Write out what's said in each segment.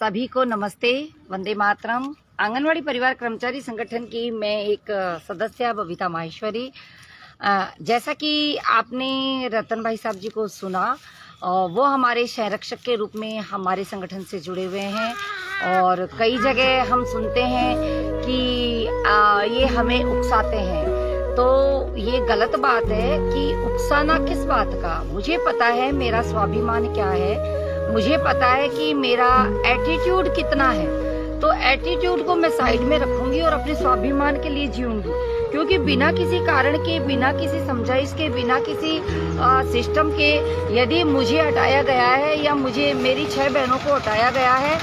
सभी को नमस्ते, वंदे मातरम। आंगनवाड़ी परिवार कर्मचारी संगठन की मैं एक सदस्य बबीता माहेश्वरी। जैसा कि आपने रतन भाई साहब जी को सुना, वो हमारे संरक्षक के रूप में हमारे संगठन से जुड़े हुए हैं और कई जगह हम सुनते हैं कि ये हमें उकसाते हैं। तो ये गलत बात है कि उकसाना किस बात का। मुझे पता है मेरा स्वाभिमान क्या है, मुझे पता है कि मेरा एटीट्यूड कितना है। तो एटीट्यूड को मैं साइड में रखूंगी और अपने स्वाभिमान के लिए जीऊंगी, क्योंकि बिना किसी कारण के, बिना किसी समझाइश के, बिना किसी सिस्टम के यदि मुझे हटाया गया है या मुझे मेरी 6 बहनों को हटाया गया है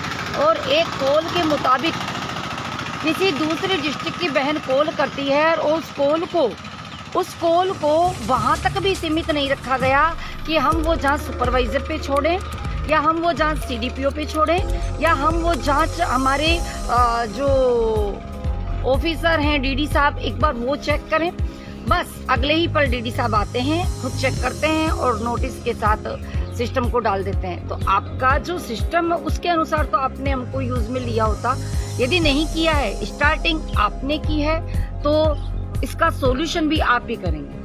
और एक कॉल के मुताबिक किसी दूसरे डिस्ट्रिक्ट की बहन कॉल करती है और उस कॉल को वहां तक भी सीमित नहीं रखा गया कि हम वो जांच सुपरवाइजर पे छोड़ें या हम वो जांच सीडीपीओ पे छोड़ें या हम वो जांच हमारे जो ऑफिसर हैं डीडी साहब एक बार वो चेक करें। बस अगले ही पल डीडी साहब आते हैं, खुद चेक करते हैं और नोटिस के साथ सिस्टम को डाल देते हैं। तो आपका जो सिस्टम है उसके अनुसार तो आपने हमको यूज में लिया होता। यदि नहीं किया है, स्टार्टिंग आपने की है, तो इसका सॉल्यूशन भी आप ही करेंगे।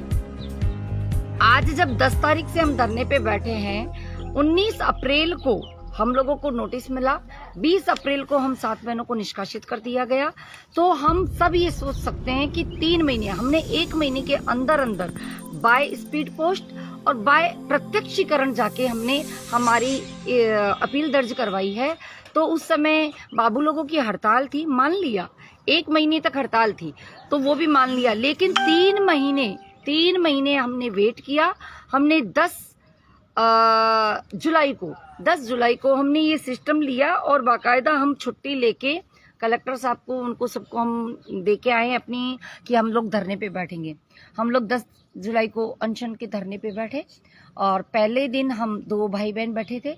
आज जब 10 तारीख से हम धरने पे बैठे हैं, 19 अप्रैल को हम लोगों को नोटिस मिला, 20 अप्रैल को हम 7 बहनों को निष्कासित कर दिया गया। तो हम सब ये सोच सकते हैं कि 3 महीने, हमने 1 महीने के अंदर अंदर बाय स्पीड पोस्ट और बाय प्रत्यक्षीकरण जाके हमने हमारी अपील दर्ज करवाई है। तो उस समय बाबू लोगों की हड़ताल थी, मान लिया, 1 महीने तक हड़ताल थी तो वो भी मान लिया, लेकिन 3 महीने हमने वेट किया। हमने 10 जुलाई को हमने ये सिस्टम लिया और बाकायदा हम छुट्टी लेके कलेक्टर साहब को, उनको सबको हम दे के आए अपनी कि हम लोग धरने पे बैठेंगे। हम लोग 10 जुलाई को अनशन के धरने पे बैठे और पहले दिन हम 2 भाई बहन बैठे थे।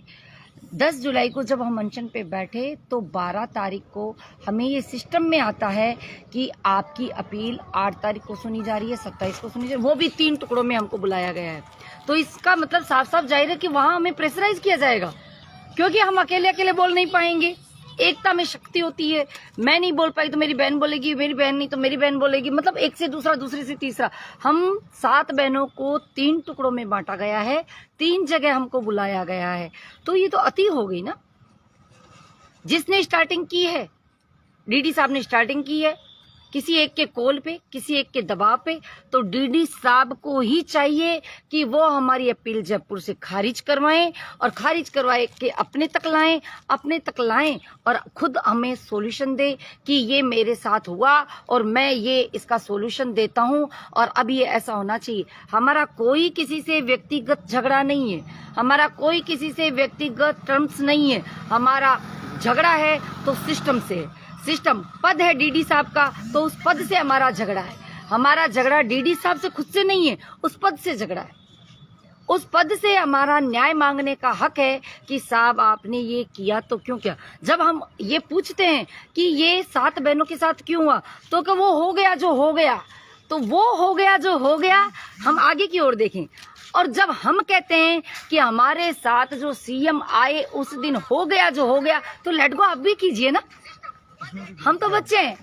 10 जुलाई को जब हम अनशन पे बैठे तो 12 तारीख को हमें ये सिस्टम में आता है कि आपकी अपील 8 तारीख को सुनी जा रही है, 27 को सुनी जा रही है, वो भी 3 टुकड़ों में हमको बुलाया गया है। तो इसका मतलब साफ साफ जाहिर है कि वहां हमें प्रेशराइज किया जाएगा, क्योंकि हम अकेले बोल नहीं पाएंगे। एकता में शक्ति होती है। मैं नहीं बोल पाई तो मेरी बहन बोलेगी, मेरी बहन नहीं तो मेरी बहन बोलेगी, मतलब एक से दूसरा, दूसरे से तीसरा। हम 7 बहनों को 3 टुकड़ों में बांटा गया है, 3 जगह हमको बुलाया गया है। तो ये तो अति हो गई ना। जिसने स्टार्टिंग की है, डीडी साहब ने स्टार्टिंग की है, किसी एक के कॉल पे, किसी एक के दबाव पे, तो डीडी साहब को ही चाहिए कि वो हमारी अपील जयपुर से खारिज करवाएं और खारिज करवाए के अपने तक लाएं और खुद हमें सॉल्यूशन दे कि ये मेरे साथ हुआ और मैं ये इसका सॉल्यूशन देता हूं और अब ये ऐसा होना चाहिए। हमारा कोई किसी से व्यक्तिगत झगड़ा नहीं है, हमारा कोई किसी से व्यक्तिगत टर्म्स नहीं है। हमारा झगड़ा है तो सिस्टम से है। सिस्टम पद है डीडी साहब का, तो उस पद से हमारा झगड़ा है। हमारा झगड़ा डीडी साहब से खुद से नहीं है, उस पद से झगड़ा है। उस पद से हमारा न्याय मांगने का हक है कि साहब आपने ये किया तो क्यों किया। जब हम ये पूछते हैं कि ये 7 बहनों के साथ क्यों हुआ, तो कि वो हो गया जो हो गया, तो वो हो गया जो हो गया, हम आगे की ओर देखें। और जब हम कहते हैं कि हमारे साथ जो सीएम आए उस दिन हो गया जो हो गया, तो लेट गो आप भी कीजिए ना। हम तो बच्चे हैं,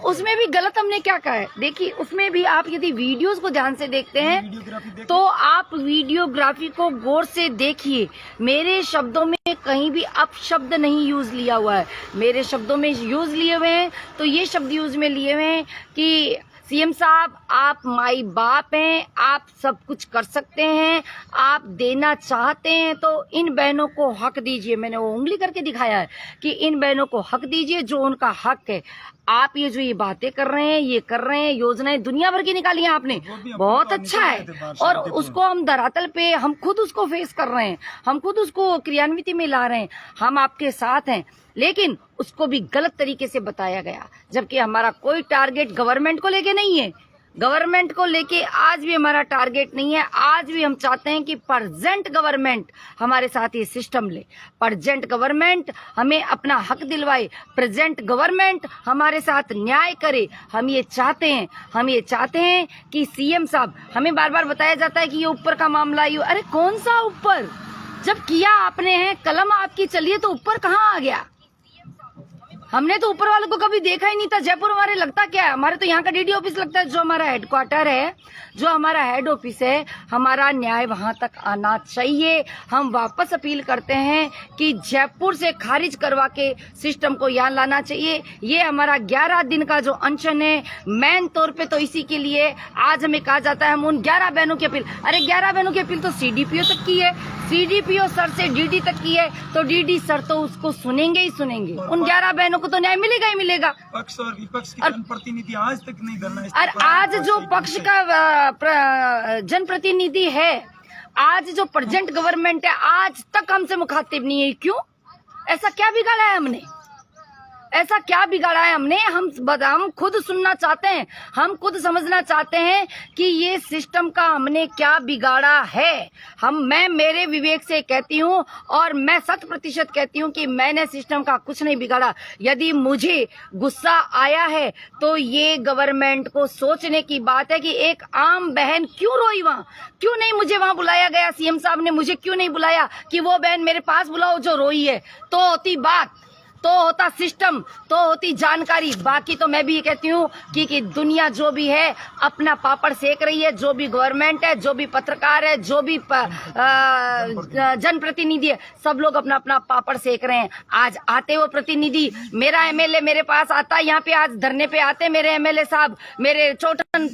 उसमें भी गलत हमने क्या कहा है। देखिए, उसमें भी आप यदि वीडियोस को ध्यान से देखते हैं तो आप वीडियोग्राफी को गौर से देखिए। मेरे शब्दों में कहीं भी अपशब्द नहीं यूज लिया हुआ है। मेरे शब्दों में यूज लिए हुए हैं तो ये शब्द यूज में लिए हुए हैं कि सीएम साहब आप माई बाप हैं, आप सब कुछ कर सकते हैं, आप देना चाहते हैं तो इन बहनों को हक दीजिए। मैंने वो उंगली करके दिखाया है कि इन बहनों को हक दीजिए जो उनका हक है। आप ये जो ये बातें कर रहे हैं, ये कर रहे हैं, योजनाएं दुनिया भर की निकाली हैं आपने, बहुत अच्छा है। और उसको हम धरातल पे, हम खुद उसको फेस कर रहे हैं, हम खुद उसको क्रियान्विति में ला रहे हैं, हम आपके साथ हैं। लेकिन उसको भी गलत तरीके से बताया गया, जबकि हमारा कोई टारगेट गवर्नमेंट को लेके नहीं है। गवर्नमेंट को लेके आज भी हमारा टारगेट नहीं है। आज भी हम चाहते हैं कि प्रेजेंट गवर्नमेंट हमारे साथ ये सिस्टम ले, प्रेजेंट गवर्नमेंट हमें अपना हक दिलवाए, प्रेजेंट गवर्नमेंट हमारे साथ न्याय करे। हम ये चाहते हैं कि सीएम साहब, हमें बार बार बताया जाता है कि ये ऊपर का मामला, ये अरे कौन सा ऊपर, जब किया आपने है, कलम आपकी चलिए तो ऊपर कहाँ आ गया। हमने तो ऊपर वालों को कभी देखा ही नहीं था। जयपुर हमारे लगता क्या है, हमारे तो यहाँ का डीडी ऑफिस लगता है, जो हमारा हेडक्वार्टर है, जो हमारा हेड ऑफिस है। हमारा न्याय वहां तक आना चाहिए। हम वापस अपील करते हैं कि जयपुर से खारिज करवा के सिस्टम को यहाँ लाना चाहिए। ये हमारा 11 दिन का जो अनशन है, मेन तौर पे तो इसी के लिए आज हमें कहा जाता है हम उन 11 बहनों की अपील, अरे 11 बहनों की अपील तो सीडीपीओ तक की है, सीडीपीओ सर से डीडी तक की है, तो डीडी सर तो उसको सुनेंगे ही सुनेंगे। उन 11 बहनों को तो न्याय मिलेगा ही मिलेगा। पक्ष और विपक्ष के जनप्रतिनिधि आज तक नहीं धरना। और आज जो पक्ष का जनप्रतिनिधि है, आज जो प्रेजेंट गवर्नमेंट है, आज तक हमसे मुखातिब नहीं है। क्यों? ऐसा क्या बिगाड़ा है हमने? ऐसा क्या बिगाड़ा है हमने? हम खुद सुनना चाहते हैं, हम खुद समझना चाहते हैं कि ये सिस्टम का हमने क्या बिगाड़ा है। मैं मेरे विवेक से कहती हूँ और मैं 100% कहती हूँ कि मैंने सिस्टम का कुछ नहीं बिगाड़ा। यदि मुझे गुस्सा आया है तो ये गवर्नमेंट को सोचने की बात है कि एक आम बहन क्यों रोई वहाँ, क्यों नहीं मुझे वहाँ बुलाया गया, सीएम साहब ने मुझे क्यों नहीं बुलाया कि वो बहन मेरे पास बुलाओ जो रोई है। तो होती बात, तो होता सिस्टम, तो होती जानकारी। बाकी तो मैं भी ये कहती हूँ कि दुनिया जो भी है अपना पापड़ सेक रही है, जो भी गवर्नमेंट है, जो भी पत्रकार है, जो भी जनप्रतिनिधि है, सब लोग अपना अपना पापड़ सेक रहे हैं। आज आते वो प्रतिनिधि, मेरा एमएलए मेरे पास आता है यहाँ पे, आज धरने पे आते मेरे एमएलए साहब, मेरे चोटन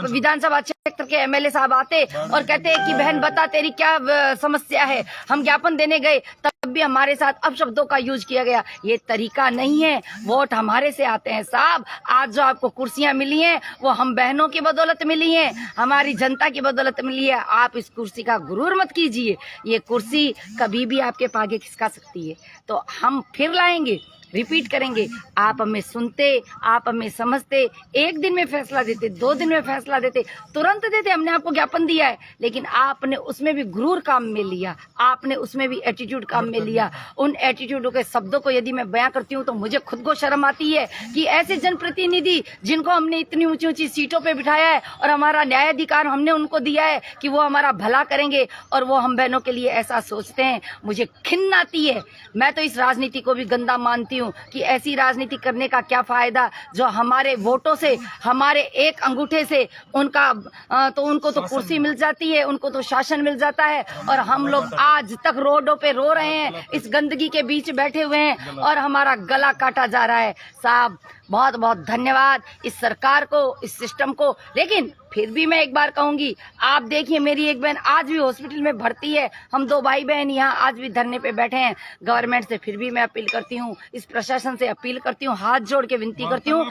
विधानसभा क्षेत्र के एमएलए साहब आते और कहते कि बहन बता तेरी क्या समस्या है। हम ज्ञापन देने गए तब भी हमारे साथ अपशब्दों का यूज किया गया। ये तरीका नहीं है। वोट हमारे से आते हैं साहब। आज जो आपको कुर्सियां मिली हैं वो हम बहनों की बदौलत मिली हैं, हमारी जनता की बदौलत मिली है। आप इस कुर्सी का गुरूर मत कीजिए। ये कुर्सी कभी भी आपके पागे खिसका सकती है। तो हम फिर लाएंगे, रिपीट करेंगे। आप हमें सुनते, आप हमें समझते, 1 दिन में फैसला देते, 2 दिन में फैसला देते, तुरंत देते। हमने आपको ज्ञापन दिया है, लेकिन आपने उसमें भी गुरूर काम में लिया, आपने उसमें भी एटीट्यूड काम में लिया। उन एटीट्यूड के शब्दों को यदि मैं बयां करती हूँ तो मुझे खुद को शर्म आती है कि ऐसे जनप्रतिनिधि जिनको हमने इतनी ऊंची ऊंची सीटों पे बिठाया है और हमारा न्यायाधिकार हमने उनको दिया है कि वो हमारा भला करेंगे और वो हम बहनों के लिए ऐसा सोचते हैं, मुझे खिन्न आती है। मैं तो इस राजनीति को भी गंदा मानती हूँ कि ऐसी राजनीति करने का क्या फायदा जो हमारे वोटों से, हमारे एक अंगूठे से उनको तो कुर्सी मिल जाती है, उनको तो शासन मिल जाता है, और हम लोग आज तक रोडों पे रो रहे हैं, इस गंदगी के बीच बैठे हुए हैं और हमारा गला काटा जा रहा है। साहब बहुत बहुत धन्यवाद इस सरकार को, इस सिस्टम को। लेकिन फिर भी मैं एक बार कहूंगी, आप देखिए मेरी एक बहन आज भी हॉस्पिटल में भर्ती है, हम 2 भाई बहन यहाँ आज भी धरने पे बैठे हैं। गवर्नमेंट से फिर भी मैं अपील करती हूँ, इस प्रशासन से अपील करती हूँ, हाथ जोड़ के विनती करती हूँ,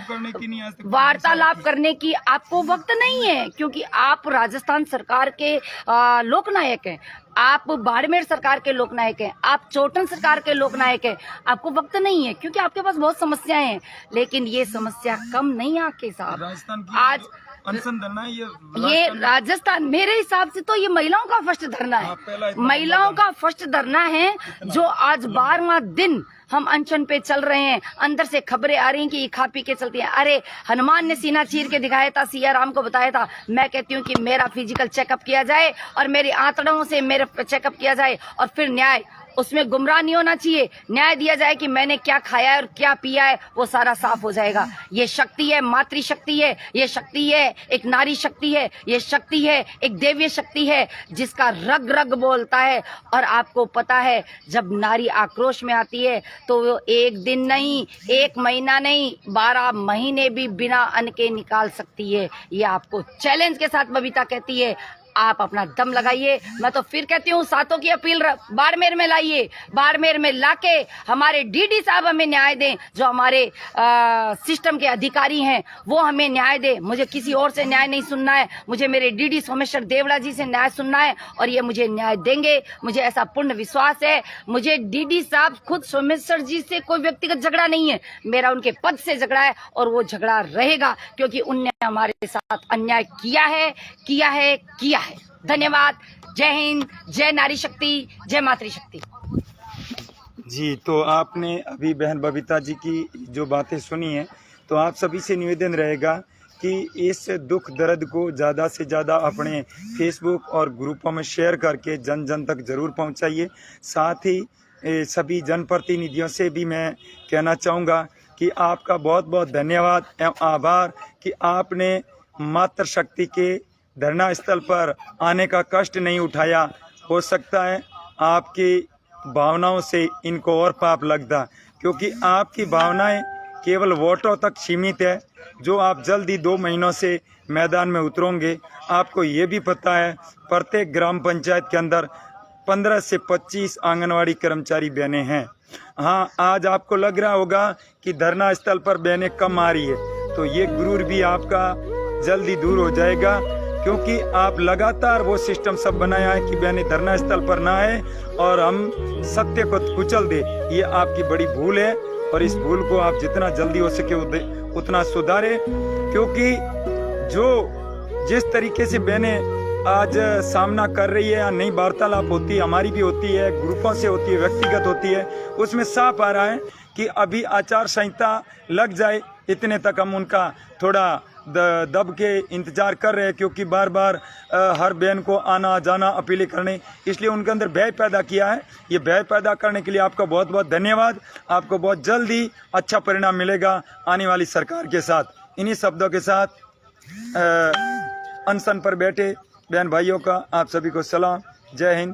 वार्तालाप करने की आपको वक्त नहीं है, क्योंकि आप राजस्थान सरकार के लोकनायक हैं, आप बाड़मेर सरकार के लोकनायक हैं, आप चोटन सरकार के लोकनायक हैं। आपको वक्त नहीं है क्योंकि आपके पास बहुत समस्याएं हैं, लेकिन ये समस्या कम नहीं आके साहब। आज अनशन धरना है ये राजस्थान, मेरे हिसाब से तो ये महिलाओं का फर्स्ट धरना है, महिलाओं का फर्स्ट धरना है, जो आज 12वां दिन हम अनशन पे चल रहे हैं। अंदर से खबरें आ रही हैं कि ये खा पी के चलती हैं। अरे हनुमान ने सीना चीर के दिखाया था, सिया राम को बताया था। मैं कहती हूँ कि मेरा फिजिकल चेकअप किया जाए और मेरी आंतड़ों से मेरा चेकअप किया जाए, और फिर न्याय, उसमें गुमराह नहीं होना चाहिए, न्याय दिया जाए कि मैंने क्या खाया है और क्या पिया है, वो सारा साफ हो जाएगा। ये शक्ति है, मातृशक्ति है, ये शक्ति है एक नारी शक्ति है, ये शक्ति है एक देवीय शक्ति है, जिसका रग रग बोलता है। और आपको पता है जब नारी आक्रोश में आती है तो वो 1 दिन नहीं, 1 महीना नहीं, 12 महीने भी बिना अन्न के निकाल सकती है। ये आपको चैलेंज के साथ बबीता कहती है। आप अपना दम लगाइए। मैं तो फिर कहती हूँ, सातों की अपील बाड़मेर में लाइए, बाड़मेर में लाके हमारे डीडी साहब हमें न्याय दें, जो हमारे सिस्टम के अधिकारी हैं वो हमें न्याय दें। मुझे किसी और से न्याय नहीं सुनना है, मुझे मेरे डीडी सोमेश्वर देवड़ा जी से न्याय सुनना है, और ये मुझे न्याय देंगे, मुझे ऐसा पूर्ण विश्वास है। मुझे डीडी साहब खुद सोमेश्वर जी से कोई व्यक्तिगत झगड़ा नहीं है, मेरा उनके पद से झगड़ा है, और वो झगड़ा रहेगा क्योंकि उनने हमारे साथ अन्याय किया है, किया है, किया है। धन्यवाद। जय हिंद, जय नारी शक्ति, जय मातृशक्ति। जी, तो आपने अभी बहन बबीता जी की जो बातें सुनी हैं, तो आप सभी से निवेदन रहेगा कि इस दुख दर्द को ज़्यादा से ज़्यादा अपने फेसबुक और ग्रुपों में शेयर करके जन जन तक ज़रूर पहुंचाइए। साथ ही सभी जनप्रतिनिधियों से भी मैं कहना चाहूँगा कि आपका बहुत बहुत धन्यवाद एवं आभार कि आपने मातृशक्ति के धरना स्थल पर आने का कष्ट नहीं उठाया। हो सकता है आपकी भावनाओं से इनको और पाप लगता, क्योंकि आपकी भावनाएं केवल वोटों तक सीमित है। जो आप जल्दी 2 महीनों से मैदान में उतरोगे, आपको ये भी पता है प्रत्येक ग्राम पंचायत के अंदर 15 से 25 आंगनवाड़ी कर्मचारी बहनें हैं। हाँ, आज आपको लग रहा होगा कि धरना स्थल पर बहनें कम आ रही है, तो ये गुरूर भी आपका जल्दी दूर हो जाएगा, क्योंकि आप लगातार वो सिस्टम सब बनाया है कि बहनें धरना स्थल पर ना आए और हम सत्य को कुचल दे। ये आपकी बड़ी भूल है और इस भूल को आप जितना जल्दी हो सके उतना सुधारें, क्योंकि जो जिस तरीके से बहनें आज सामना कर रही है या नई वार्तालाप होती है, हमारी भी होती है, ग्रुपों से होती है, व्यक्तिगत होती है, उसमें साफ आ रहा है कि अभी आचार संहिता लग जाए इतने तक हम उनका थोड़ा दब के इंतजार कर रहे हैं, क्योंकि बार बार हर बहन को आना जाना अपीलें करने, इसलिए उनके अंदर भय पैदा किया है। ये भय पैदा करने के लिए आपका बहुत बहुत धन्यवाद। आपको बहुत जल्दी अच्छा परिणाम मिलेगा आने वाली सरकार के साथ। इन्हीं शब्दों के साथ अनशन पर बैठे बहन भाइयों का आप सभी को सलाम। जय हिंद।